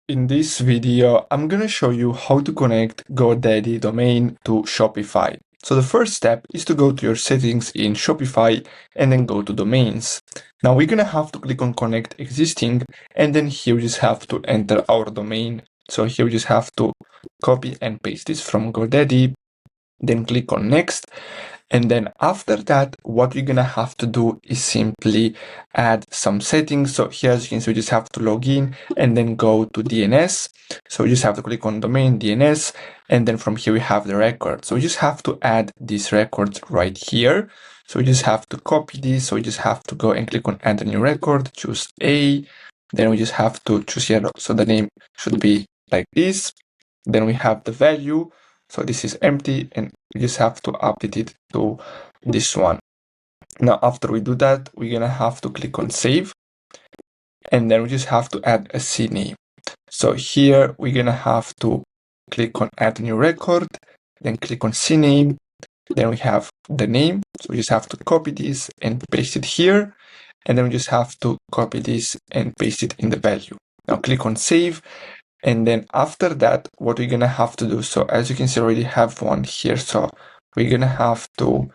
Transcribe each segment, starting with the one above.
In this video, I'm gonna show you how to connect Godaddy domain to Shopify. So the first step is to go to your settings in Shopify and then go to domains. Now we're gonna have to click on connect existing, and then here we just have to enter our domain. So here we just have to copy and paste this from Godaddy, then click on next. And then after that, what we're gonna have to do is simply add some settings. So here, as you can see, we just have to log in and then go to DNS. So we just have to click on domain DNS, and then from here we have the record. So we just have to add these records right here. So we just have to copy this. So we just have to go and click on add a new record, choose A. Then we just have to choose here. So the name should be like this. Then we have the value. So this is empty, and we just have to update it to this one. Now, after we do that, we're gonna have to click on save, and then we just have to add a CNAME. So here we're gonna have to click on add new record, then click on CNAME. Then we have the name. So we just have to copy this and paste it here. And then we just have to copy this and paste it in the value. Now click on save. And then after that, what we're gonna have to do, so as you can see, I already have one here. So we're gonna have to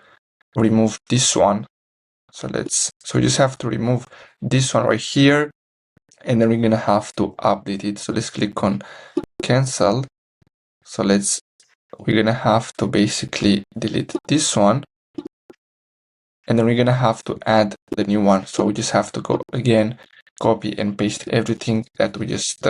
remove this one. So we just have to remove this one right here, and then we're gonna have to update it. So let's click on cancel. So we're gonna have to basically delete this one, and then we're gonna have to add the new one. So we just have to go again, copy and paste everything that we just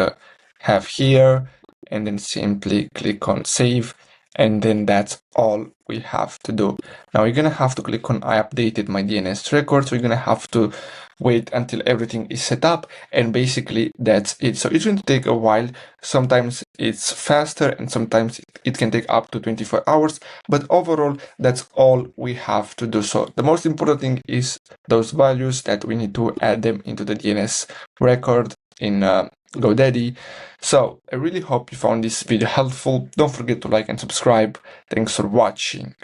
have here, and then simply click on save, and then that's all we have to do. Now we're gonna have to click on I updated my DNS records. We're gonna have to wait until everything is set up, and basically that's it. So it's going to take a while. Sometimes it's faster and sometimes it can take up to 24 hours, but overall that's all we have to do. So the most important thing is those values that we need to add them into the DNS record in Godaddy. So I really hope you found this video helpful. Don't forget to like and subscribe. Thanks for watching.